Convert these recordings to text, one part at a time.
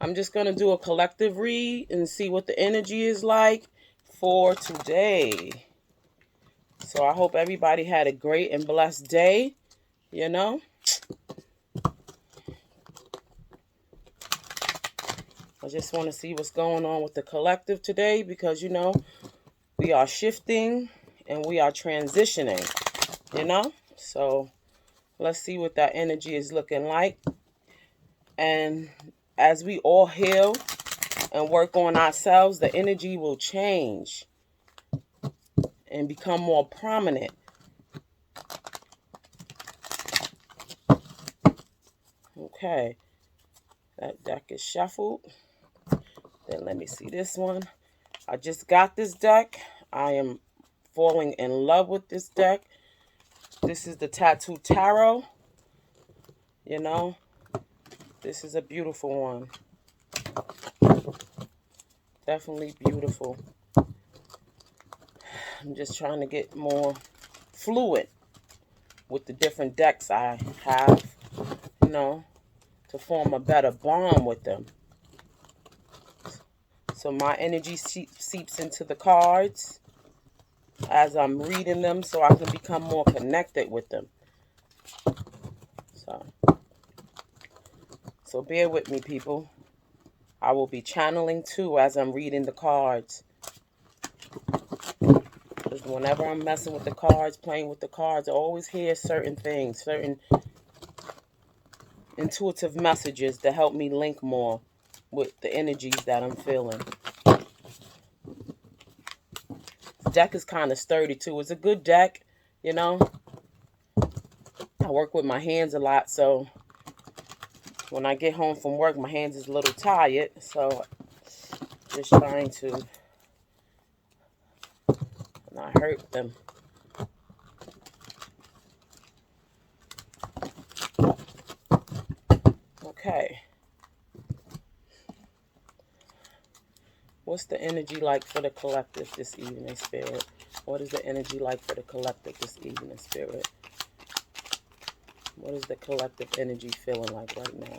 I'm just going to do a collective read and see what the energy is like for today. So I hope everybody had a great and blessed day, you know. I just want to see what's going on with the collective today because, you know, we are shifting and we are transitioning, you know. So let's see what that energy is looking like. And as we all heal and work on ourselves, the energy will change and become more prominent. Okay, that deck is shuffled. Then let me see this one. I just got this deck. I am falling in love with this deck. This is the Tattoo Tarot. You know, this is a beautiful one. Definitely beautiful. I'm just trying to get more fluid with the different decks I have, you know, to form a better bond with them. So my energy seeps into the cards as I'm reading them so I can become more connected with them. So bear with me, people. I will be channeling too as I'm reading the cards. Because whenever I'm messing with the cards, playing with the cards, I always hear certain things, certain intuitive messages that help me link more with the energies that I'm feeling. The deck is kind of sturdy too. It's a good deck, you know. I work with my hands a lot, so when I get home from work, my hands is a little tired, so just trying to not hurt them. Okay. What's the energy like for the collective this evening, Spirit? What is the energy like for the collective this evening, Spirit? What is the collective energy feeling like right now?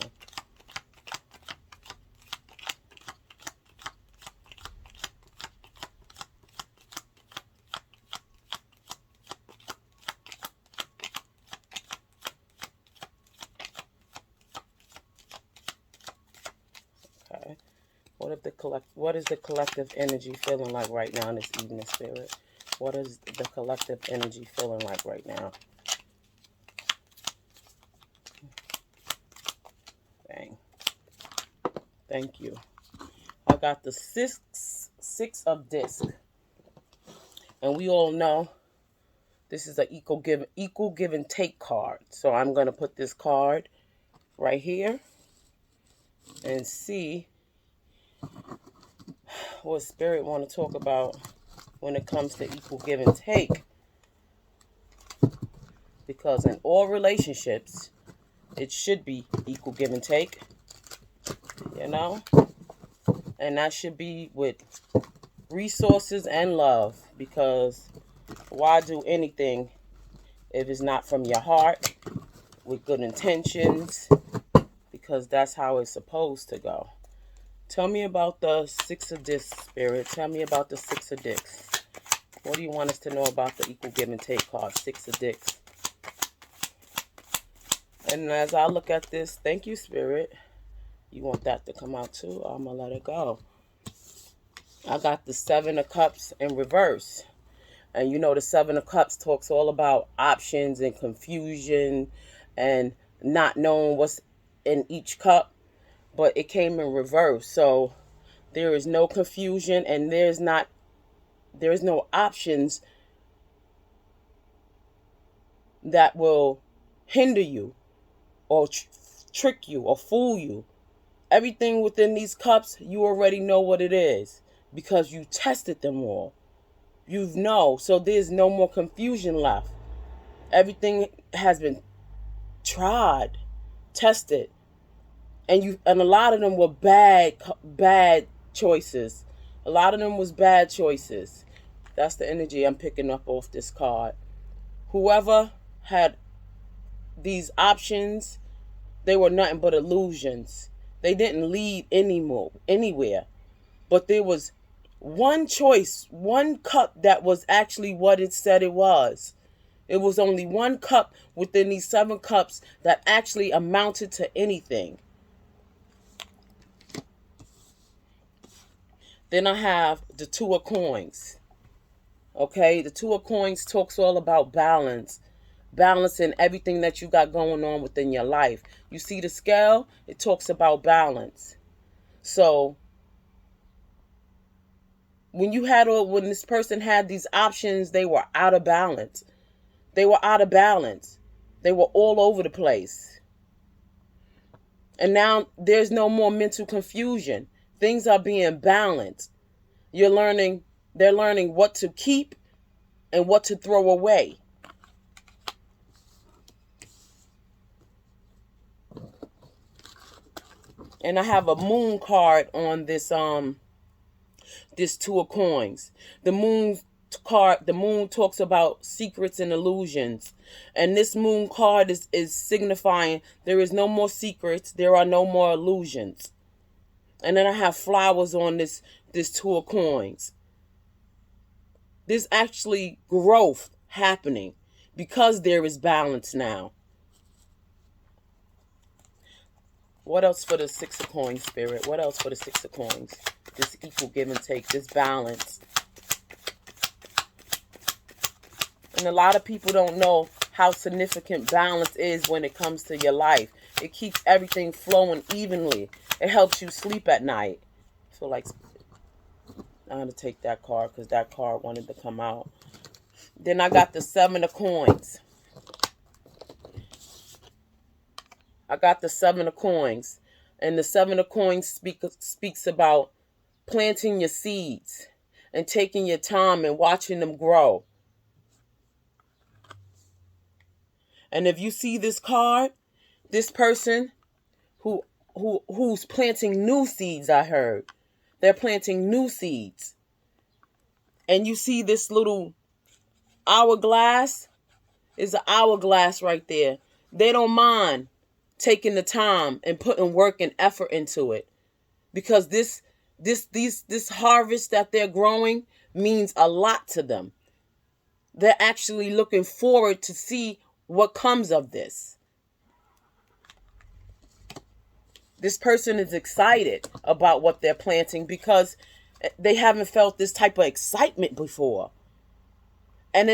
Okay. What is the collective energy feeling like right now this evening, Spirit? What is the collective energy feeling like right now? Dang. Thank you. I got the six of disc. And we all know this is an equal give and take card. So I'm going to put this card right here and see what Spirit want to talk about when it comes to equal give and take. Because in all relationships, it should be equal give and take, you know? And that should be with resources and love, because why do anything if it's not from your heart with good intentions? Because that's how it's supposed to go. Tell me about the six of discs, Spirit. Tell me about the six of discs. What do you want us to know about the equal give and take card, six of discs? And as I look at this, thank you, Spirit. You want that to come out too? I'm going to let it go. I got the Seven of Cups in reverse. And you know the Seven of Cups talks all about options and confusion and not knowing what's in each cup. But it came in reverse. So there is no confusion and there is no options that will hinder you or trick you or fool you. Everything within these cups, you already know what it is because you tested them all. You know, so there's no more confusion left. Everything has been tried, tested, and a lot of them were bad choices. A lot of them was bad choices. That's the energy I'm picking up off this card. Whoever had these options, they were nothing but illusions. They didn't lead anywhere. But there was one choice, one cup that was actually what it said it was. It was only one cup within these 7 cups that actually amounted to anything. Then I have the 2 of coins. Okay, the 2 of coins talks all about balance. Balancing everything that you got going on within your life. You see the scale? It talks about balance. So when this person had these options, they were out of balance. They were out of balance. They were all over the place. And now there's no more mental confusion. Things are being balanced. They're learning what to keep and what to throw away. And I have a moon card on this 2 of coins. The moon talks about secrets and illusions. And this moon card is signifying there is no more secrets, there are no more illusions. And then I have flowers on this 2 of coins. There's actually growth happening because there is balance now. What else for the 6 of coins, Spirit? What else for the 6 of coins? This equal give and take, this balance. And a lot of people don't know how significant balance is when it comes to your life. It keeps everything flowing evenly. It helps you sleep at night. I feel like I'm going to take that card because that card wanted to come out. Then I got the 7 of coins. I got the 7 of coins. And the 7 of coins speaks about planting your seeds and taking your time and watching them grow. And if you see this card, this person who's planting new seeds, I heard. They're planting new seeds. And you see this little hourglass? Is an hourglass right there. They don't mind taking the time and putting work and effort into it. Because this harvest that they're growing means a lot to them. They're actually looking forward to see what comes of this. This person is excited about what they're planting because they haven't felt this type of excitement before. And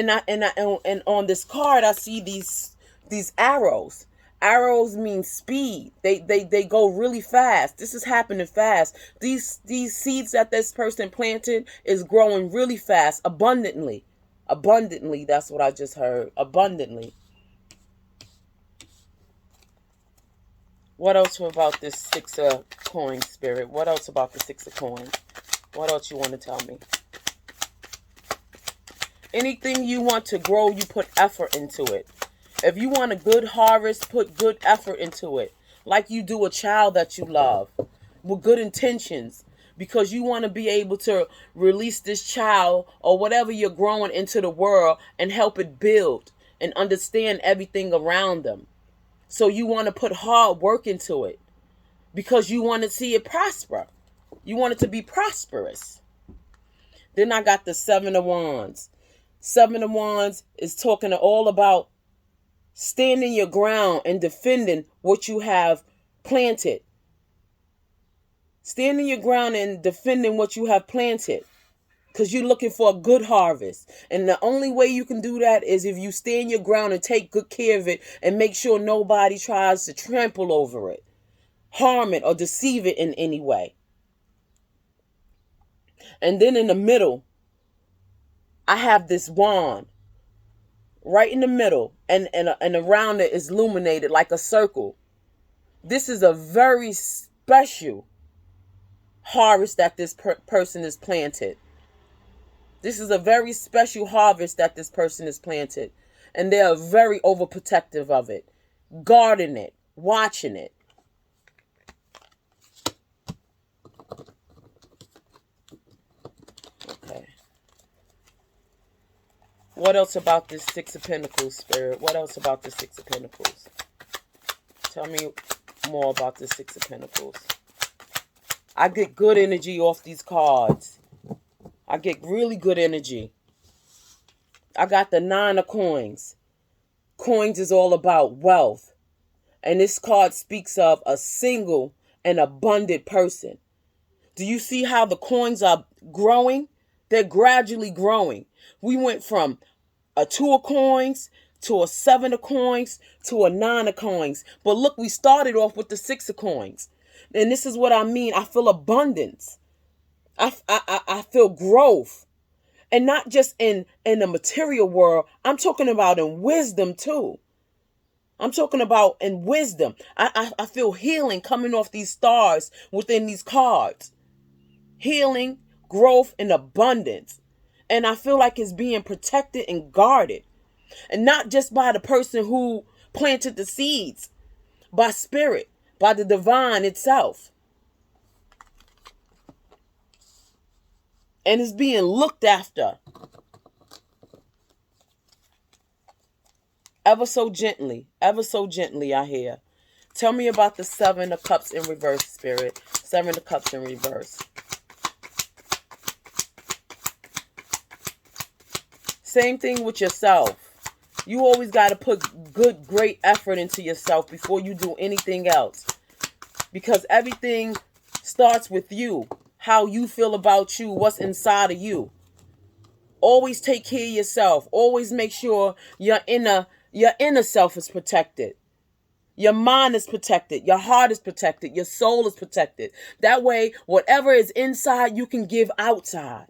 on this card, I see these arrows. Arrows mean speed. They go really fast. This is happening fast. These seeds that this person planted is growing really fast, abundantly. Abundantly, that's what I just heard. Abundantly. What else about this 6 of coins, Spirit? What else about the 6 of coins? What else you want to tell me? Anything you want to grow, you put effort into it. If you want a good harvest, put good effort into it. Like you do a child that you love. With good intentions. Because you want to be able to release this child or whatever you're growing into the world and help it build and understand everything around them. So you want to put hard work into it because you want to see it prosper. You want it to be prosperous. Then I got the 7 of Wands. 7 of Wands is talking all about standing your ground and defending what you have planted. Standing your ground and defending what you have planted. Because you're looking for a good harvest. And the only way you can do that is if you stand your ground and take good care of it and make sure nobody tries to trample over it, harm it, or deceive it in any way. And then in the middle, I have this wand. Right in the middle. And around it is illuminated like a circle. This is a very special harvest that this person is planted. This is a very special harvest that this person is planted. And they are very overprotective of it. Guarding it. Watching it. Okay. What else about this 6 of Pentacles, Spirit? What else about the 6 of Pentacles? Tell me more about the 6 of Pentacles. I get good energy off these cards. I get really good energy. I got the 9 of coins. Coins is all about wealth. And this card speaks of a single and abundant person. Do you see how the coins are growing? They're gradually growing. We went from a 2 of coins to a 7 of coins to a 9 of coins. But look, we started off with the 6 of coins. And this is what I mean. I feel abundance. I feel growth. And not just in the material world. I'm talking about in wisdom too. I'm talking about in wisdom. I feel healing coming off these stars within these cards. Healing, growth, and abundance. And I feel like it's being protected and guarded. And not just by the person who planted the seeds. By spirit. By the divine itself. And it's being looked after. Ever so gently, I hear. Tell me about the 7 of Cups in reverse, Spirit. 7 of Cups in reverse. Same thing with yourself. You always got to put great effort into yourself before you do anything else. Because everything starts with you. How you feel about you, what's inside of you. Always take care of yourself. Always make sure your inner self is protected. Your mind is protected. Your heart is protected. Your soul is protected. That way, whatever is inside, you can give outside.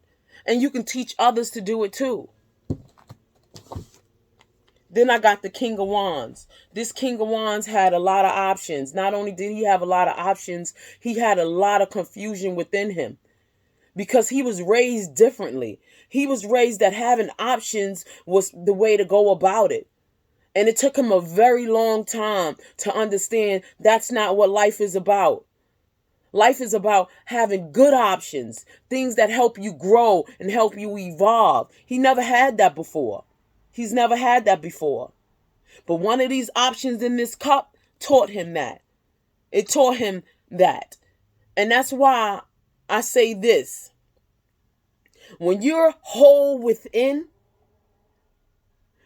And you can teach others to do it too. Then I got the King of Wands. This King of Wands had a lot of options. Not only did he have a lot of options, he had a lot of confusion within him. Because he was raised differently. He was raised that having options was the way to go about it. And it took him a very long time to understand that's not what life is about. Life is about having good options. Things that help you grow and help you evolve. He never had that before. He's never had that before. But one of these options in this cup taught him that. It taught him that. And that's why I say this. When you're whole within,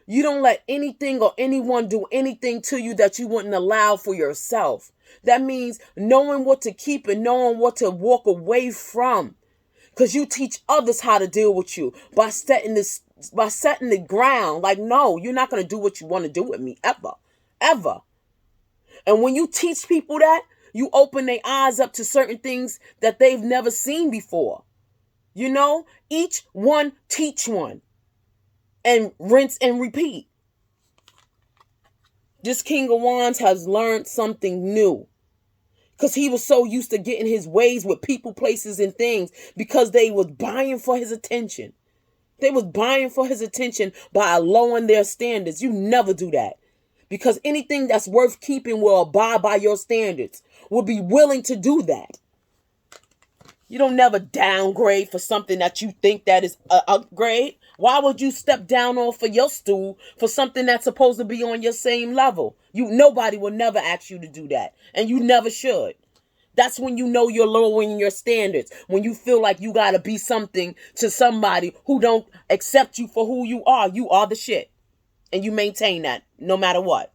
you don't let anything or anyone do anything to you that you wouldn't allow for yourself. That means knowing what to keep and knowing what to walk away from. Because you teach others how to deal with you by setting the ground. Like, no, you're not going to do what you want to do with me ever. Ever. And when you teach people that, you open their eyes up to certain things that they've never seen before. You know, each one teach one. And rinse and repeat. This King of Wands has learned something new. Because he was so used to getting his ways with people, places, and things. Because they was buying for his attention. They was buying for his attention by lowering their standards. You never do that. Because anything that's worth keeping will abide by your standards. Will be willing to do that. You don't never downgrade for something that you think that is an upgrade. Why would you step down off of your stool for something that's supposed to be on your same level? Nobody will never ask you to do that. And you never should. That's when you know you're lowering your standards. When you feel like you got to be something to somebody who don't accept you for who you are. You are the shit. And you maintain that no matter what.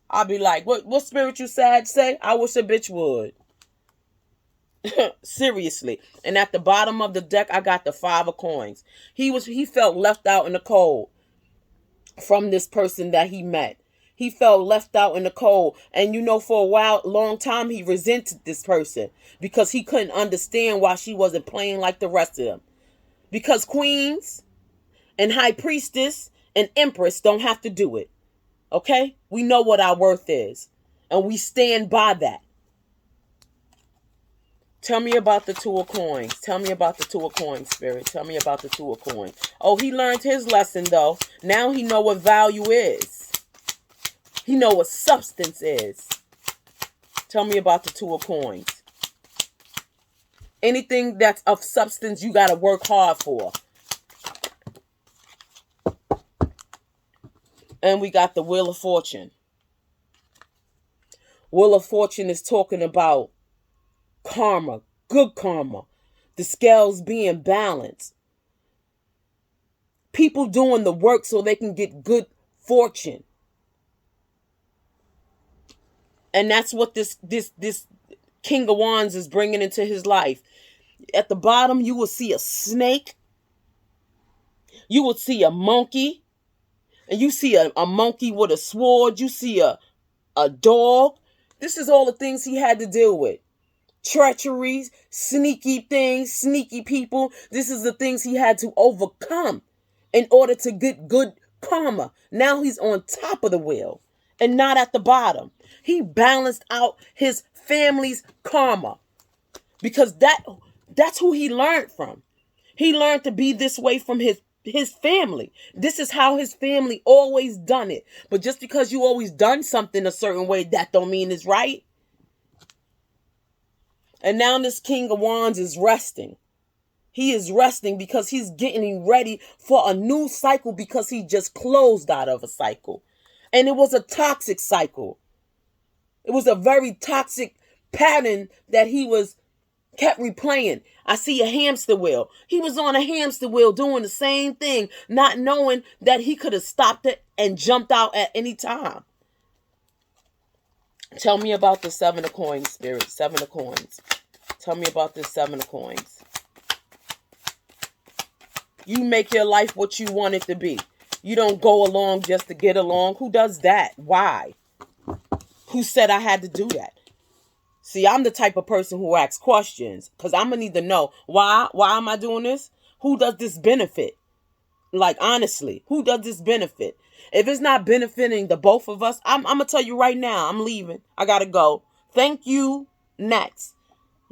I'll be like, what spiritual Sag say? I wish a bitch would. Seriously. And at the bottom of the deck, I got the 5 of coins. He felt left out in the cold from this person that he met. He felt left out in the cold. And for a long time, he resented this person because he couldn't understand why she wasn't playing like the rest of them. Because queens and high priestess and empress don't have to do it. Okay? We know what our worth is. And we stand by that. Tell me about the 2 of coins. Tell me about the 2 of coins, Spirit. Tell me about the 2 of coins. Oh, he learned his lesson, though. Now he know what value is. He know what substance is. Tell me about the 2 of coins. Anything that's of substance, you got to work hard for. And we got the Wheel of Fortune. Wheel of Fortune is talking about karma, good karma. The scales being balanced. People doing the work so they can get good fortune. And that's what this King of Wands is bringing into his life. At the bottom, you will see a snake. You will see a monkey. And you see a monkey with a sword. You see a dog. This is all the things he had to deal with. Treacheries, sneaky things, sneaky people. This is the things he had to overcome in order to get good karma. Now he's on top of the wheel and not at the bottom. He balanced out his family's karma because that's who he learned from. He learned to be this way from his family. This is how his family always done it. But just because you always done something a certain way, that don't mean it's right. And now this King of Wands is resting. He is resting because he's getting ready for a new cycle because he just closed out of a cycle. And it was a toxic cycle. It was a very toxic pattern that he kept replaying. I see a hamster wheel. He was on a hamster wheel doing the same thing, not knowing that he could have stopped it and jumped out at any time. Tell me about the Seven of Coins, Spirit. Seven of Coins. Tell me about this Seven of Coins. You make your life what you want it to be. You don't go along just to get along. Who does that? Why? Who said I had to do that? See, I'm the type of person who asks questions because I'm going to need to know why am I doing this? Who does this benefit? Like, honestly, who does this benefit? If it's not benefiting the both of us, I'm going to tell you right now, I'm leaving. I got to go. Thank you. Next.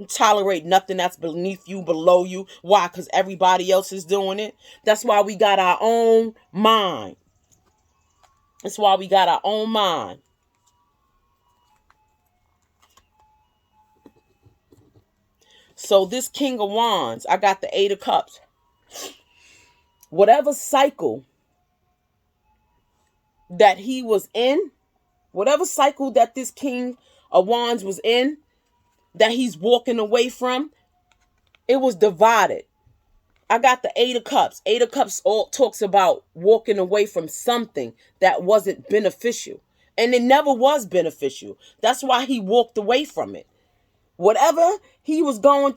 Tolerate nothing that's beneath you, below you. Why? Because everybody else is doing it. That's why we got our own mind. That's why we got our own mind. So this King of Wands, I got the Eight of Cups. Whatever cycle that he was in, whatever cycle that this King of Wands was in, that he's walking away from, it was divided. I got the Eight of Cups. Eight of Cups all talks about walking away from something that wasn't beneficial. And it never was beneficial. That's why he walked away from it. Whatever he was going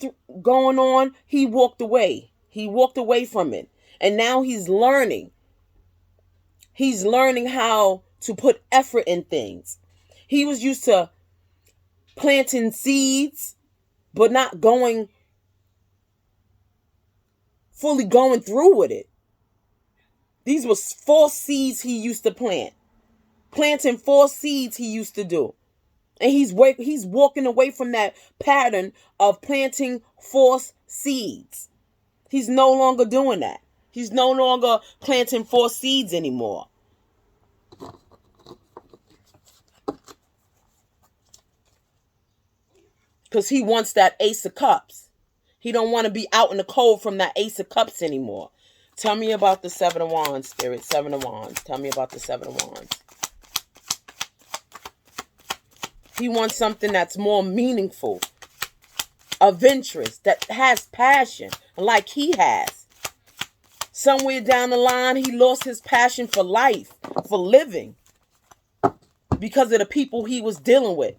on, he walked away. He walked away from it. And now he's learning. He's learning how to put effort in things. He was used to planting seeds, but not fully going through with it. These were 4 seeds he used to plant. Planting 4 seeds he used to do. And he's walking away from that pattern of planting false seeds. He's no longer doing that. He's no longer planting 4 seeds anymore. Because he wants that Ace of Cups. He don't want to be out in the cold from that Ace of Cups anymore. Tell me about the Seven of Wands, Spirit. Seven of Wands. Tell me about the Seven of Wands. He wants something that's more meaningful, of interest, that has passion, like he has. Somewhere down the line, he lost his passion for life, for living, because of the people he was dealing with,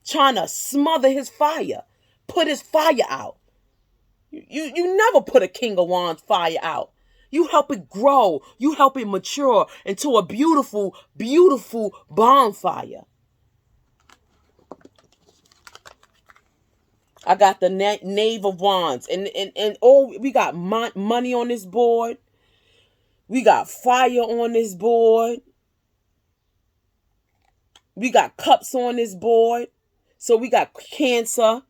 trying to smother his fire, put his fire out. You never put a King of Wands fire out. You help it grow. You help it mature into a beautiful, beautiful bonfire. I got the Knave of Wands. And we got money on this board. We got fire on this board. We got cups on this board. So we got Cancer,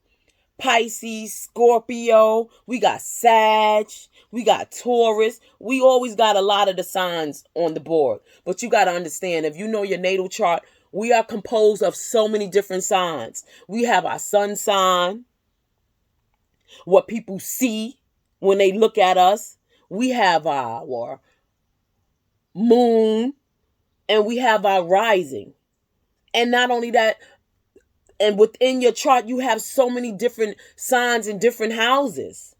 Pisces, Scorpio. We got Sag. We got Taurus. We always got a lot of the signs on the board. But you got to understand, if you know your natal chart, we are composed of so many different signs. We have our sun sign. What people see when they look at us. We have our moon and we have our rising. And not only that, And within your chart, you have so many different signs in different houses.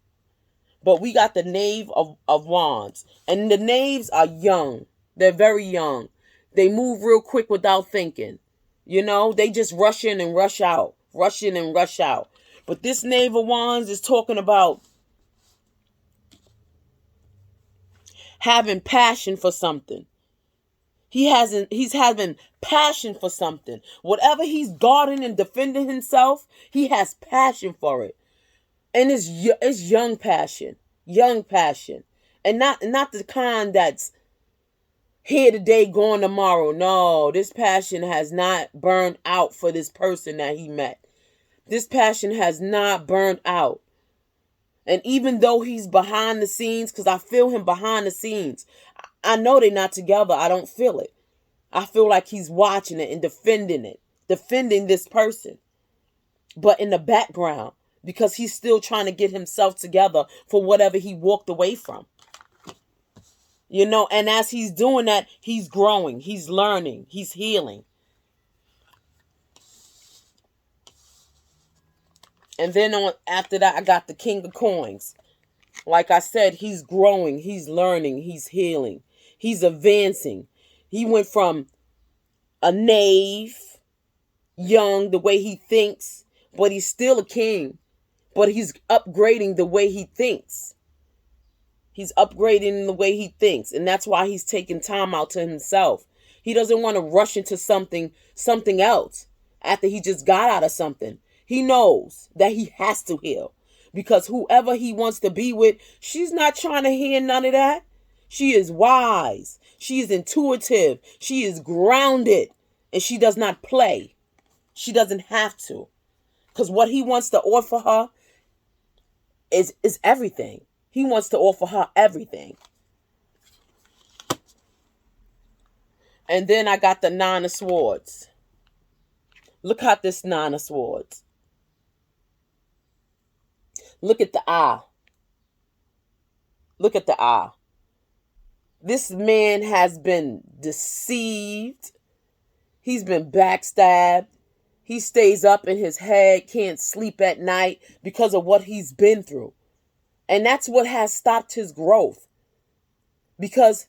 But we got the Knave of Wands. And the Knaves are young. They're very young. They move real quick without thinking. You know, they just rush in and rush out. Rush in and rush out. But this Knave of Wands is talking about having passion for something. He's having passion for something. Whatever he's guarding and defending himself, he has passion for it. And it's young passion. Young passion. And not the kind that's here today, gone tomorrow. No, this passion has not burned out for this person that he met. This passion has not burned out. And even though he's behind the scenes, because I feel him behind the scenes, I know they're not together. I don't feel it. I feel like he's watching it and defending this person. But in the background, because he's still trying to get himself together for whatever he walked away from. You know, and as he's doing that, he's growing, he's learning, he's healing. And then after that, I got the King of Coins. Like I said, he's growing, he's learning, he's healing, he's advancing. He went from a knave, young, the way he thinks, but he's still a king. But he's upgrading the way he thinks. He's upgrading the way he thinks. And that's why he's taking time out to himself. He doesn't want to rush into something else after he just got out of something. He knows that he has to heal. Because whoever he wants to be with, she's not trying to hear none of that. She is wise. She is intuitive. She is grounded. And she does not play. She doesn't have to. Because what he wants to offer her is everything. He wants to offer her everything. And then I got the Nine of Swords. Look at this Nine of Swords. Look at the eye. Look at the eye. This man has been deceived. He's been backstabbed. He stays up in his head, can't sleep at night because of what he's been through. And that's what has stopped his growth. Because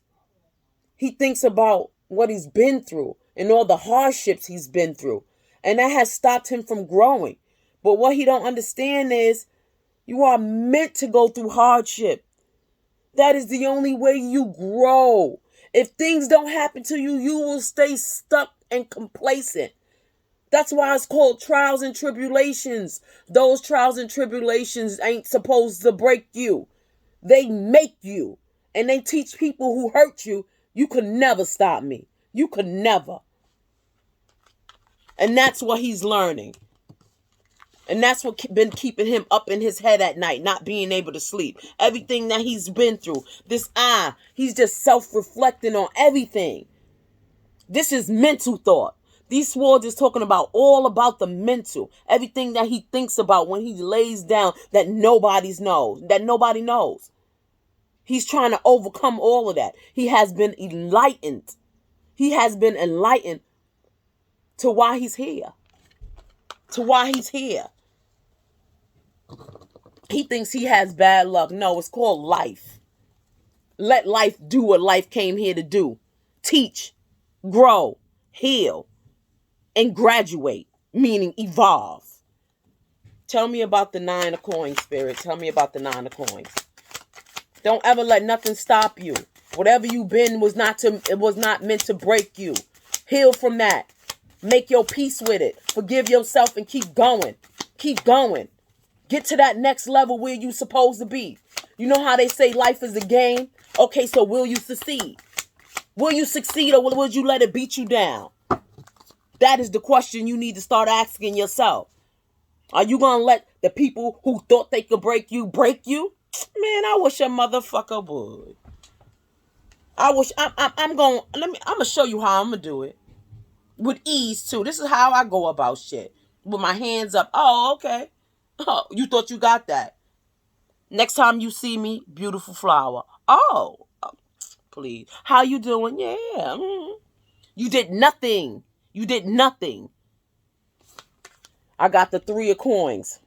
he thinks about what he's been through and all the hardships he's been through. And that has stopped him from growing. But what he don't understand is you are meant to go through hardship. That is the only way you grow. If things don't happen to you, you will stay stuck and complacent. That's why it's called trials and tribulations. Those trials and tribulations ain't supposed to break you. They make you. And they teach people who hurt you, you could never stop me. You could never. And that's what he's learning. And that's what been keeping him up in his head at night, not being able to sleep. Everything that he's been through. This eye, he's just self-reflecting on everything. This is mental thought. These swords is talking about all about the mental. Everything that he thinks about when he lays down that nobody knows. He's trying to overcome all of that. He has been enlightened. He has been enlightened to why he's here. To why he's here. He thinks he has bad luck. No, it's called life. Let life do what life came here to do. Teach, grow, heal, and graduate, meaning evolve. Tell me about the Nine of Coins, Spirit. Tell me about the Nine of Coins. Don't ever let nothing stop you. Whatever you've been it was not meant to break you. Heal from that. Make your peace with it. Forgive yourself and keep going. Keep going. Get to that next level where you're supposed to be. You know how they say life is a game? Okay, so will you succeed? Will you succeed or will you let it beat you down? That is the question you need to start asking yourself. Are you going to let the people who thought they could break you? Man, I wish a motherfucker would. I'm going to show you how I'm going to do it. With ease, too. This is how I go about shit. With my hands up. Oh, okay. Oh, you thought you got that. Next time you see me, beautiful flower. Oh, please. How you doing? Yeah. You did nothing. You did nothing. I got the 3 of coins.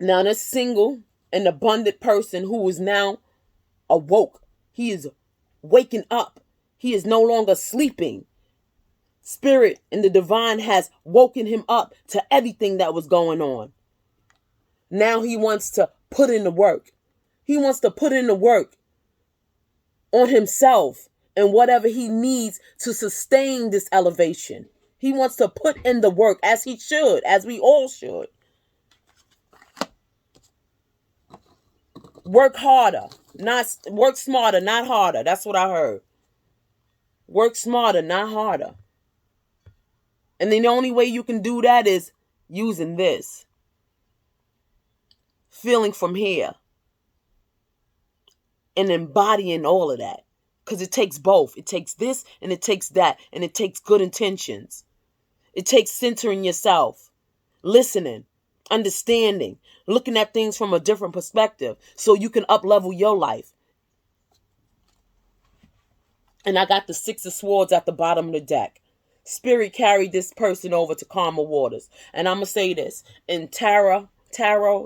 Now this single and abundant person who is now awoke. He is waking up. He is no longer sleeping. Spirit and the divine has woken him up to everything that was going on. Now he wants to put in the work. He wants to put in the work on himself and whatever he needs to sustain this elevation. He wants to put in the work, as he should, as we all should. Work harder, not work smarter, not harder. That's what I heard. Work smarter, not harder. And then the only way you can do that is using this. Feeling from here. And embodying all of that. Because it takes both. It takes this and it takes that. And it takes good intentions. It takes centering yourself. Listening. Understanding. Looking at things from a different perspective. So you can up-level your life. And I got the 6 of Swords at the bottom of the deck. Spirit carried this person over to calmer waters. And I'm going to say this. In tarot,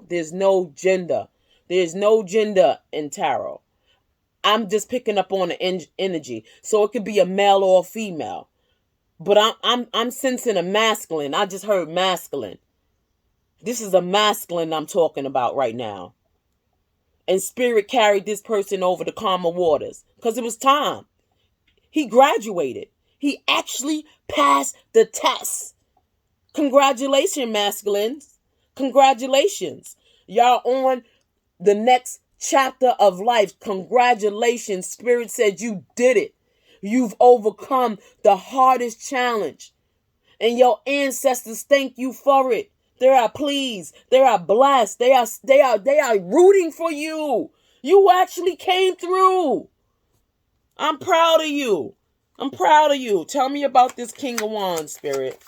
there's no gender. There's no gender in tarot. I'm just picking up on the energy. So it could be a male or a female. But I'm sensing a masculine. I just heard masculine. This is a masculine I'm talking about right now. And Spirit carried this person over to calmer waters. Because it was time. He graduated. He actually passed the test. Congratulations, masculines. Congratulations. Y'all on the next chapter of life. Congratulations. Spirit said you did it. You've overcome the hardest challenge. And your ancestors thank you for it. They are pleased. They are blessed. They are rooting for you. You actually came through. I'm proud of you. I'm proud of you. Tell me about this King of Wands, Spirit.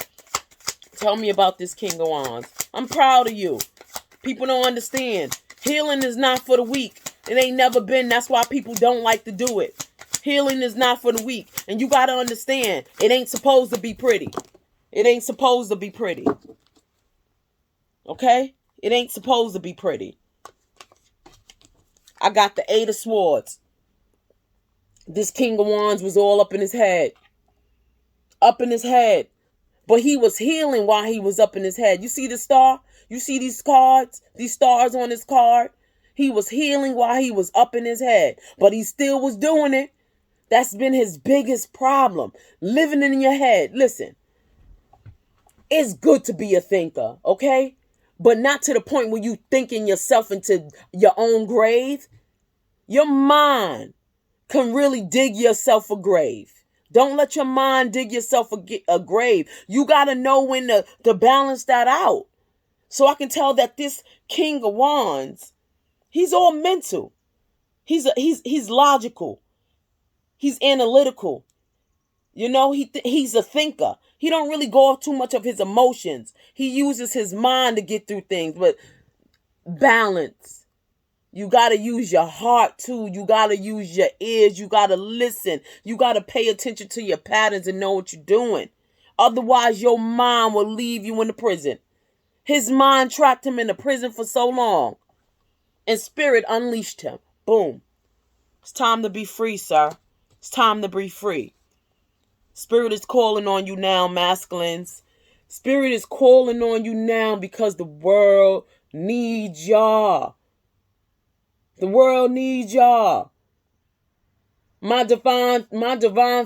Tell me about this King of Wands. I'm proud of you. People don't understand. Healing is not for the weak. It ain't never been. That's why people don't like to do it. Healing is not for the weak. And you got to understand, it ain't supposed to be pretty. It ain't supposed to be pretty. Okay? It ain't supposed to be pretty. I got the 8 of Swords. This King of Wands was all up in his head. Up in his head. But he was healing while he was up in his head. You see the star? You see these cards? These stars on his card? He was healing while he was up in his head. But he still was doing it. That's been his biggest problem. Living in your head. Listen. It's good to be a thinker, okay? But not to the point where you thinking yourself into your own grave. Your mind can really dig yourself a grave. Don't let your mind dig yourself a grave. You got to know when to balance that out. So I can tell that this King of Wands, he's all mental. He's logical. He's analytical. You know, he's a thinker. He don't really go off too much of his emotions. He uses his mind to get through things, but balance. You got to use your heart too. You got to use your ears. You got to listen. You got to pay attention to your patterns and know what you're doing. Otherwise, your mind will leave you in the prison. His mind trapped him in the prison for so long. And Spirit unleashed him. Boom. It's time to be free, sir. It's time to be free. Spirit is calling on you now, masculines. Spirit is calling on you now because the world needs y'all. The world needs y'all. My divine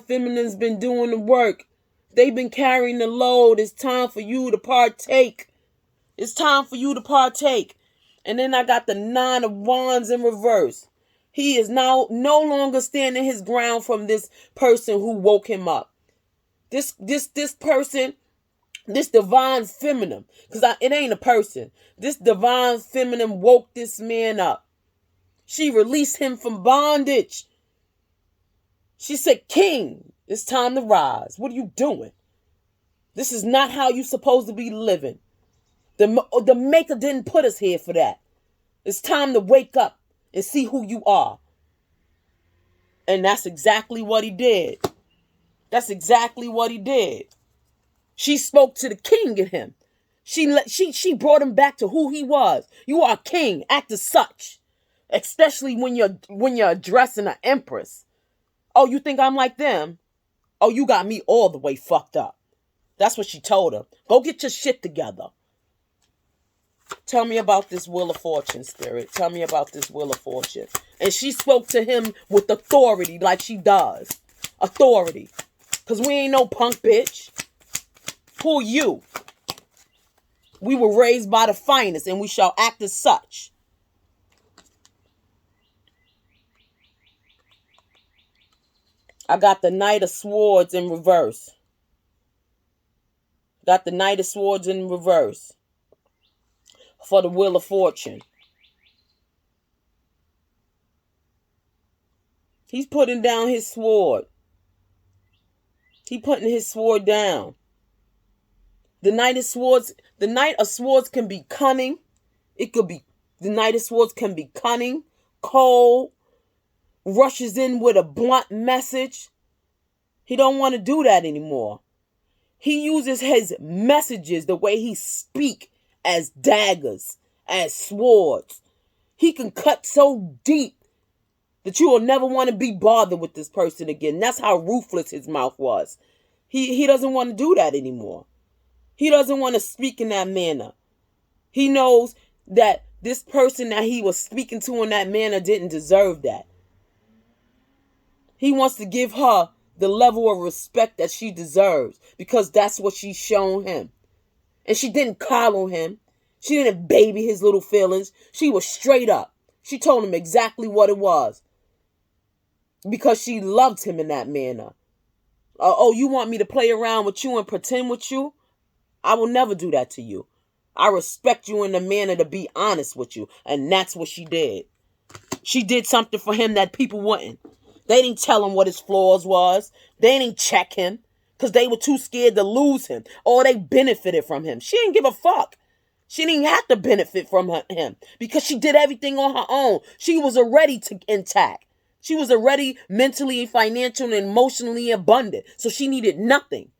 feminine's been doing the work. They've been carrying the load. It's time for you to partake. It's time for you to partake. And then I got the 9 of Wands in reverse. He is now no longer standing his ground from this person who woke him up. This person, this divine feminine, because it ain't a person. This divine feminine woke this man up. She released him from bondage. She said, King, it's time to rise. What are you doing? This is not how you're supposed to be living. The Maker didn't put us here for that. It's time to wake up and see who you are. And that's exactly what he did. That's exactly what he did. She spoke to the king in him. She brought him back to who he was. You are a king. Act as such. Especially when you're addressing an empress. Oh, you think I'm like them? Oh, you got me all the way fucked up. That's what she told her. Go get your shit together. Tell me about this Wheel of Fortune, Spirit. Tell me about this Wheel of Fortune. And she spoke to him with authority like she does. Authority. Because we ain't no punk bitch. Who are you? We were raised by the finest and we shall act as such. I got the Knight of Swords in reverse. Got the Knight of Swords in reverse. For the Wheel of Fortune. He's putting down his sword. He putting his sword down. The Knight of Swords can be cunning. It could be, the Knight of Swords can be cunning, cold, rushes in with a blunt message. He don't want to do that anymore. He uses his messages, the way he speak, as daggers, as swords. He can cut so deep that you will never want to be bothered with this person again. That's how ruthless his mouth was. He doesn't want to do that anymore. He doesn't want to speak in that manner. He knows that this person that he was speaking to in that manner didn't deserve that. He wants to give her the level of respect that she deserves because that's what she's shown him. And she didn't coddle him. She didn't baby his little feelings. She was straight up. She told him exactly what it was because she loved him in that manner. Oh, you want me to play around with you and pretend with you? I will never do that to you. I respect you in the manner to be honest with you. And that's what she did. She did something for him that people wouldn't. They didn't tell him what his flaws was. They didn't check him because they were too scared to lose him. Or they benefited from him. She didn't give a fuck. She didn't have to benefit from him because she did everything on her own. She was already intact. She was already mentally, financially, and emotionally abundant. So she needed nothing.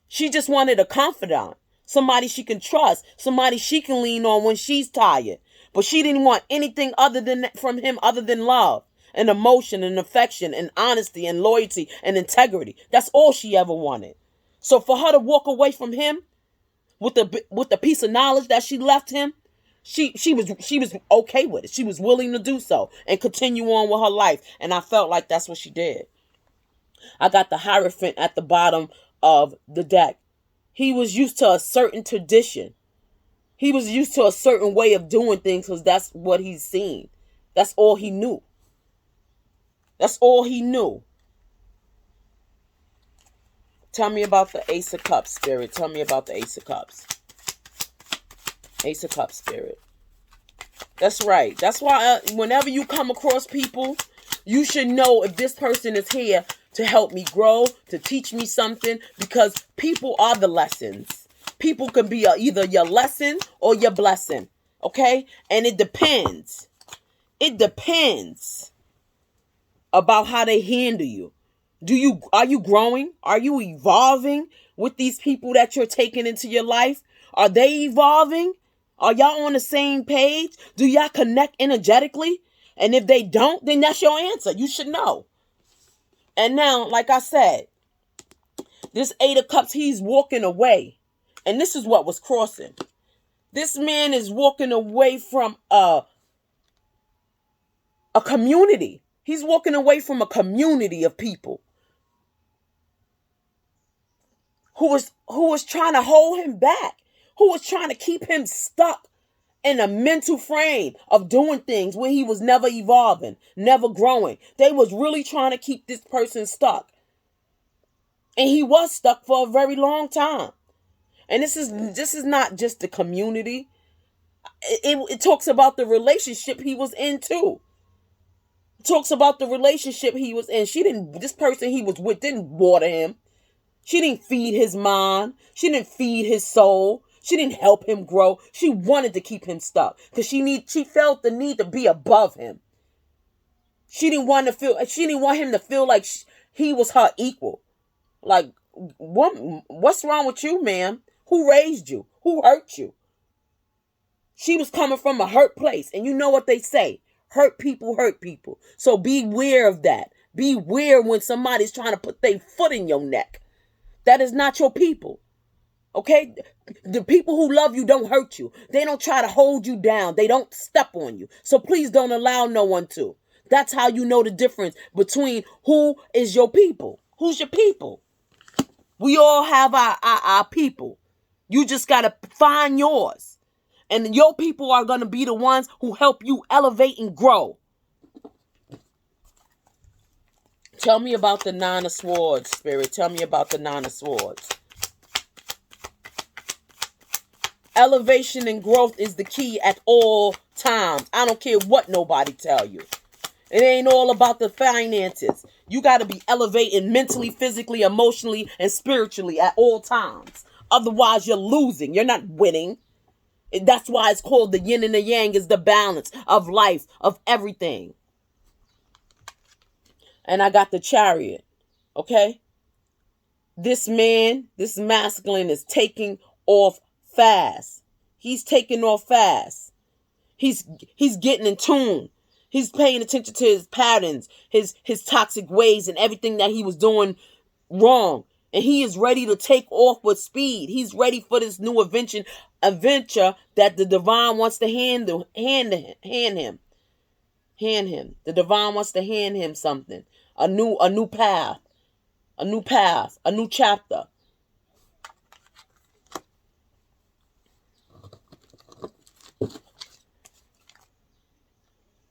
She just wanted a confidant, somebody she can trust, somebody she can lean on when she's tired. But she didn't want anything from him other than love and emotion and affection and honesty and loyalty and integrity. That's all she ever wanted. So for her to walk away from him with the piece of knowledge that she left him, she was okay with it. She was willing to do so and continue on with her life. And I felt like that's what she did. I got the Hierophant at the bottom of the deck. He was used to a certain tradition. He was used to a certain way of doing things because that's what he's seen. That's all he knew. That's all he knew. Tell me about the Ace of Cups, Spirit. Tell me about the Ace of Cups. Ace of Cups, Spirit. That's right. That's why whenever you come across people, you should know if this person is here to help me grow, to teach me something, because people are the lessons. People can be either your lesson or your blessing, okay? And it depends. It depends about how they handle you. Are you growing? Are you evolving with these people that you're taking into your life? Are they evolving? Are y'all on the same page? Do y'all connect energetically? And if they don't, then that's your answer. You should know. And now, like I said, this Eight of Cups, he's walking away. And this is what was crossing. This man is walking away from a community. He's walking away from a community of people who was trying to hold him back, who was trying to keep him stuck in a mental frame of doing things where he was never evolving, never growing. They was really trying to keep this person stuck. And he was stuck for a very long time. And this is not just the community. It talks about the relationship he was in too. It talks about the relationship he was in. This person he was with didn't water him. She didn't feed his mind. She didn't feed his soul. She didn't help him grow. She wanted to keep him stuck because she felt the need to be above him. She didn't want him to feel like he was her equal. Like, what's wrong with you, ma'am? Who raised you? Who hurt you? She was coming from a hurt place. And you know what they say. Hurt people hurt people. So beware of that. Beware when somebody's trying to put their foot in your neck. That is not your people. Okay? The people who love you don't hurt you. They don't try to hold you down. They don't step on you. So please don't allow no one to. That's how you know the difference between who is your people. Who's your people? We all have our people. You just got to find yours. And your people are going to be the ones who help you elevate and grow. Tell me about the Nine of Swords, Spirit. Tell me about the Nine of Swords. Elevation and growth is the key at all times. I don't care what nobody tell you. It ain't all about the finances. You got to be elevating mentally, physically, emotionally, and spiritually at all times. Otherwise, you're losing. You're not winning. That's why it's called the yin and the yang, is the balance of life, of everything. And I got the Chariot. Okay? This man, this masculine is taking off fast. He's taking off fast. He's getting in tune. He's paying attention to his patterns, his toxic ways, and everything that he was doing wrong. And he is ready to take off with speed. He's ready for this new adventure that the divine wants to hand him. The divine wants to hand him something. A new path. A new chapter.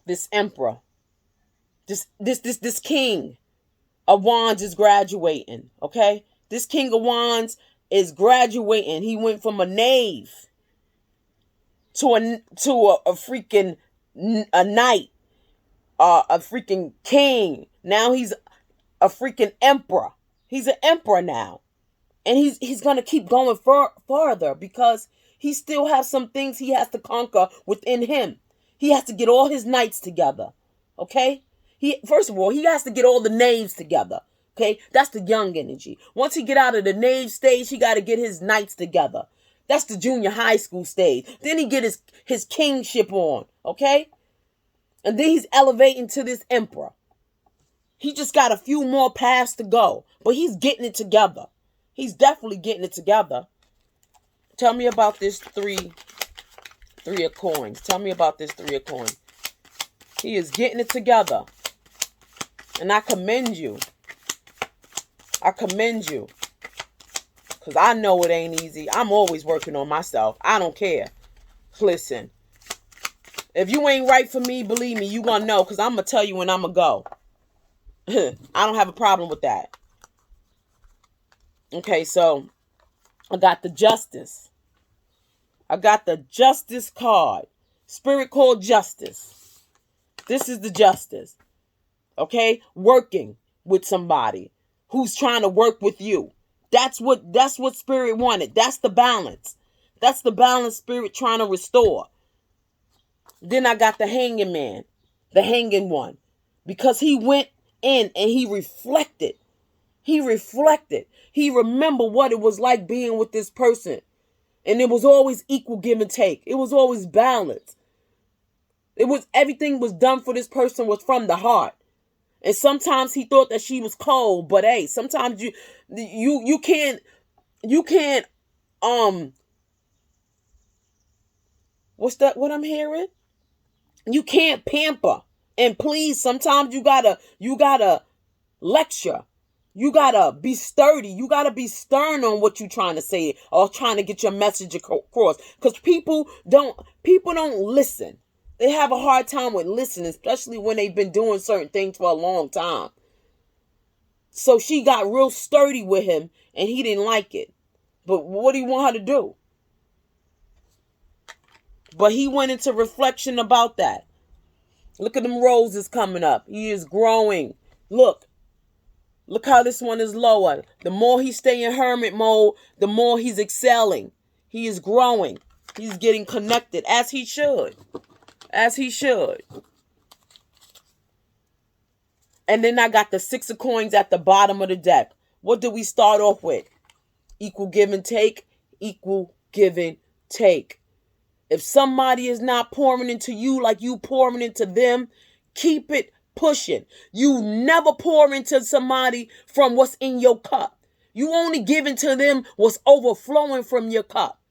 This emperor, this king of wands is graduating, okay? This king of wands is graduating. He went from a knave to a freaking a knight, a freaking king. Now he's a freaking emperor. He's an emperor now. And he's going to keep going farther because he still has some things he has to conquer within him. He has to get all his knights together. Okay? First of all, he has to get all the knaves together. Okay? That's the young energy. Once he get out of the knave stage, he got to get his knights together. That's the junior high school stage. Then he get his kingship on. Okay? And then he's elevating to this emperor. He just got a few more paths to go. But he's getting it together. He's definitely getting it together. Tell me about this three of coins. Tell me about this 3 of coins. He is getting it together. And I commend you. I commend you. Because I know it ain't easy. I'm always working on myself. I don't care. Listen. If you ain't right for me, believe me, you going to know. Because I'm going to tell you when I'm going to go. I don't have a problem with that. Okay, so I got the Justice. I got the Justice card. Spirit called Justice. This is the Justice. Okay? Working with somebody who's trying to work with you. That's what Spirit wanted. That's the balance. That's the balance Spirit trying to restore. Then I got the Hanging Man. The Hanging One. Because he went in and he reflected. He reflected. He remembered what it was like being with this person. And it was always equal give and take. It was always balance. Everything was done for this person was from the heart. And sometimes he thought that she was cold, but hey, sometimes you can't what I'm hearing? You can't pamper and please. Sometimes you gotta lecture. You gotta be sturdy. You gotta be stern on what you're trying to say or trying to get your message across. Because people don't listen. They have a hard time with listening, especially when they've been doing certain things for a long time. So she got real sturdy with him and he didn't like it. But what do you want her to do? But he went into reflection about that. Look at them roses coming up. He is growing. Look how this one is lower. The more he stay in hermit mode, the more he's excelling. He is growing. He's getting connected as he should. As he should. And then I got the 6 of coins at the bottom of the deck. What did we start off with? Equal give and take. equal give and take. If somebody is not pouring into you like you pouring into them, keep it pushing. You never pour into somebody from what's in your cup. You only give into them what's overflowing from your cup.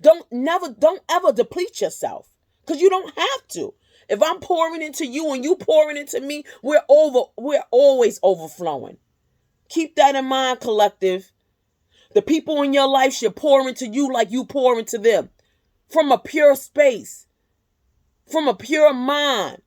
Don't ever deplete yourself, because you don't have to. If I'm pouring into you and you pouring into me, we're always overflowing. Keep that in mind, collective. The people in your life should pour into you like you pour into them. From a pure space. From a pure mind.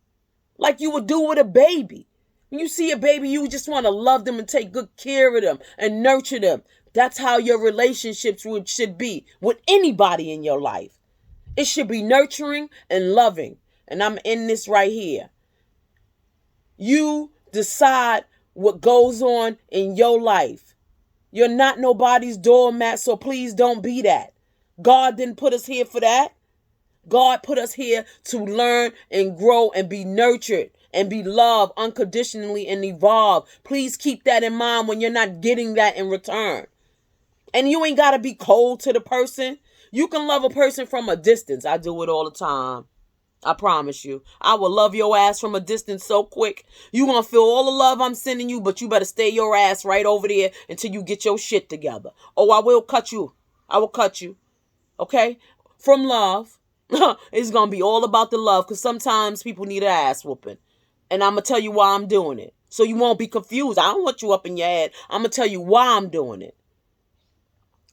Like you would do with a baby. When you see a baby, you just want to love them and take good care of them and nurture them. That's how your relationships should be with anybody in your life. It should be nurturing and loving. And I'm in this right here. You decide what goes on in your life. You're not nobody's doormat, so please don't be that. God didn't put us here for that. God put us here to learn and grow and be nurtured and be loved unconditionally and evolve. Please keep that in mind when you're not getting that in return. And you ain't got to be cold to the person. You can love a person from a distance. I do it all the time. I promise you. I will love your ass from a distance so quick. You gonna feel all the love I'm sending you, but you better stay your ass right over there until you get your shit together. Oh, I will cut you. I will cut you. Okay? From love. It's gonna be all about the love, because sometimes people need an ass whooping. And I'm gonna tell you why I'm doing it. So you won't be confused. I don't want you up in your head. I'm gonna tell you why I'm doing it.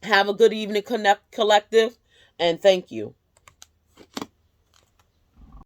Have a good evening, collective, and thank you.